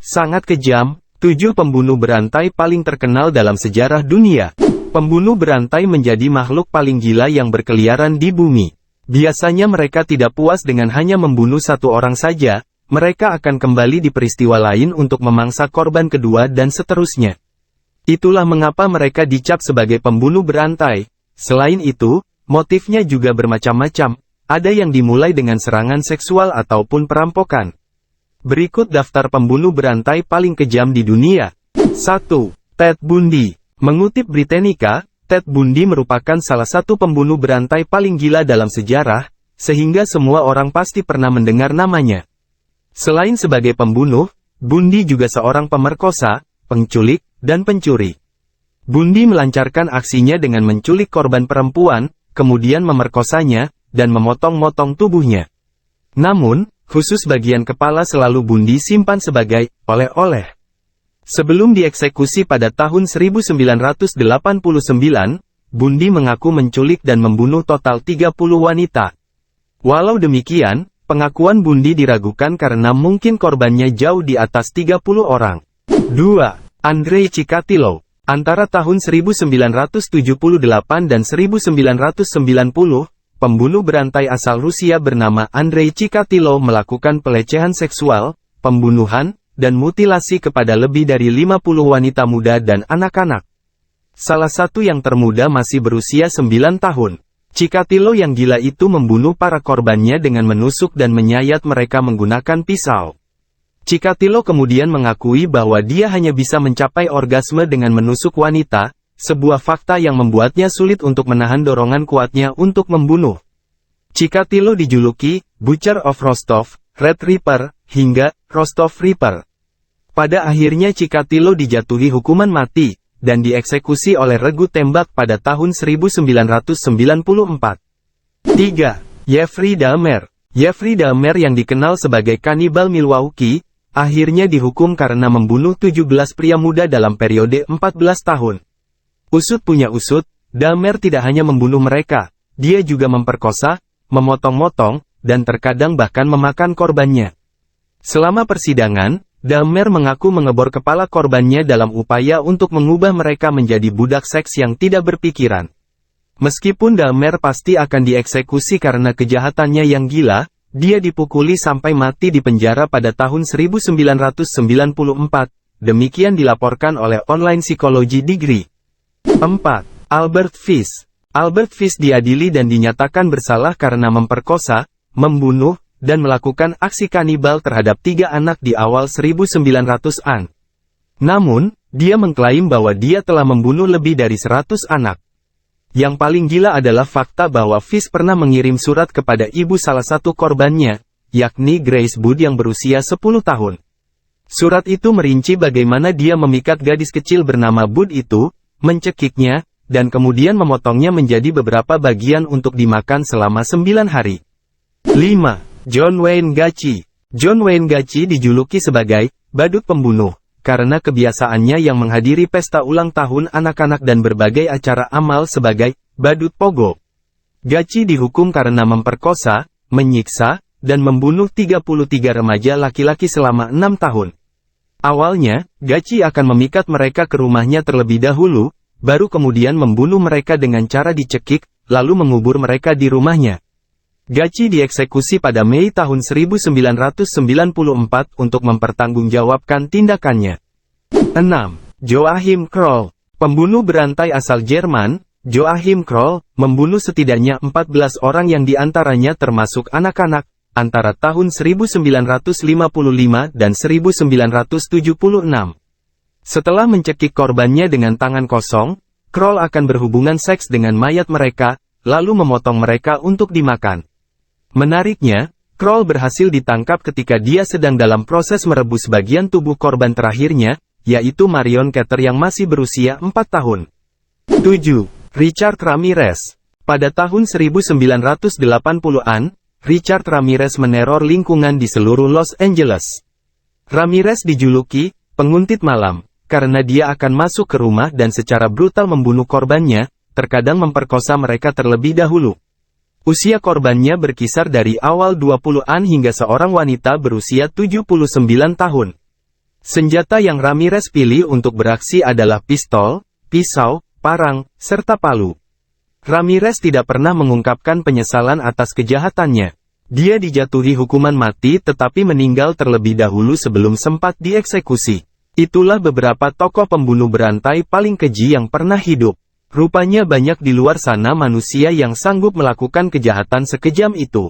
Sangat kejam, 7 pembunuh berantai paling terkenal dalam sejarah dunia. Pembunuh berantai menjadi makhluk paling gila yang berkeliaran di bumi. Biasanya mereka tidak puas dengan hanya membunuh satu orang saja, mereka akan kembali di peristiwa lain untuk memangsa korban kedua dan seterusnya. Itulah mengapa mereka dicap sebagai pembunuh berantai. Selain itu, motifnya juga bermacam-macam, ada yang dimulai dengan serangan seksual ataupun perampokan. Berikut daftar pembunuh berantai paling kejam di dunia. 1. Ted Bundy. Mengutip Britannica, Ted Bundy merupakan salah satu pembunuh berantai paling gila dalam sejarah, sehingga semua orang pasti pernah mendengar namanya. Selain sebagai pembunuh, Bundy juga seorang pemerkosa, penculik, dan pencuri. Bundy melancarkan aksinya dengan menculik korban perempuan, kemudian memerkosanya, dan memotong-motong tubuhnya. Namun, khusus bagian kepala selalu Bundy simpan sebagai oleh-oleh. Sebelum dieksekusi pada tahun 1989, Bundy mengaku menculik dan membunuh total 30 wanita. Walau demikian, pengakuan Bundy diragukan karena mungkin korbannya jauh di atas 30 orang. 2. Andrei Chikatilo. Antara tahun 1978 dan 1990, pembunuh berantai asal Rusia bernama Andrei Chikatilo melakukan pelecehan seksual, pembunuhan, dan mutilasi kepada lebih dari 50 wanita muda dan anak-anak. Salah satu yang termuda masih berusia 9 tahun. Chikatilo yang gila itu membunuh para korbannya dengan menusuk dan menyayat mereka menggunakan pisau. Chikatilo kemudian mengakui bahwa dia hanya bisa mencapai orgasme dengan menusuk wanita, sebuah fakta yang membuatnya sulit untuk menahan dorongan kuatnya untuk membunuh. Chikatilo dijuluki Butcher of Rostov, Red Reaper, hingga Rostov Reaper. Pada akhirnya Chikatilo dijatuhi hukuman mati, dan dieksekusi oleh regu tembak pada tahun 1994. 3. Jeffrey Dahmer. Jeffrey Dahmer yang dikenal sebagai kanibal Milwaukee, akhirnya dihukum karena membunuh 17 pria muda dalam periode 14 tahun. Usut punya usut, Dahmer tidak hanya membunuh mereka, dia juga memperkosa, memotong-motong, dan terkadang bahkan memakan korbannya. Selama persidangan, Dahmer mengaku mengebor kepala korbannya dalam upaya untuk mengubah mereka menjadi budak seks yang tidak berpikiran. Meskipun Dahmer pasti akan dieksekusi karena kejahatannya yang gila, dia dipukuli sampai mati di penjara pada tahun 1994, demikian dilaporkan oleh Online Psychology Degree. 4. Albert Fish. Albert Fish diadili dan dinyatakan bersalah karena memperkosa, membunuh, dan melakukan aksi kanibal terhadap 3 anak di awal 1900-an. Namun, dia mengklaim bahwa dia telah membunuh lebih dari 100 anak. Yang paling gila adalah fakta bahwa Fish pernah mengirim surat kepada ibu salah satu korbannya, yakni Grace Budd yang berusia 10 tahun. Surat itu merinci bagaimana dia memikat gadis kecil bernama Budd itu, mencekiknya, dan kemudian memotongnya menjadi beberapa bagian untuk dimakan selama 9 hari. 5. John Wayne Gacy. John Wayne Gacy dijuluki sebagai badut pembunuh, karena kebiasaannya yang menghadiri pesta ulang tahun anak-anak dan berbagai acara amal sebagai badut pogo. Gacy dihukum karena memperkosa, menyiksa, dan membunuh 33 remaja laki-laki selama 6 tahun. Awalnya, Gacy akan memikat mereka ke rumahnya terlebih dahulu, baru kemudian membunuh mereka dengan cara dicekik, lalu mengubur mereka di rumahnya. Gacy dieksekusi pada Mei tahun 1994 untuk mempertanggungjawabkan tindakannya. 6. Joachim Kroll. Pembunuh berantai asal Jerman, Joachim Kroll, membunuh setidaknya 14 orang yang diantaranya termasuk anak-anak, antara tahun 1955 dan 1976. Setelah mencekik korbannya dengan tangan kosong, Kroll akan berhubungan seks dengan mayat mereka, lalu memotong mereka untuk dimakan. Menariknya, Kroll berhasil ditangkap ketika dia sedang dalam proses merebus bagian tubuh korban terakhirnya, yaitu Marion Carter yang masih berusia 4 tahun. 7. Richard Ramirez. Pada tahun 1980-an, Richard Ramirez meneror lingkungan di seluruh Los Angeles. Ramirez dijuluki penguntit malam, karena dia akan masuk ke rumah dan secara brutal membunuh korbannya, terkadang memperkosa mereka terlebih dahulu. Usia korbannya berkisar dari awal 20-an hingga seorang wanita berusia 79 tahun. Senjata yang Ramirez pilih untuk beraksi adalah pistol, pisau, parang, serta palu. Ramirez tidak pernah mengungkapkan penyesalan atas kejahatannya. Dia dijatuhi hukuman mati tetapi meninggal terlebih dahulu sebelum sempat dieksekusi. Itulah beberapa tokoh pembunuh berantai paling keji yang pernah hidup. Rupanya banyak di luar sana manusia yang sanggup melakukan kejahatan sekejam itu.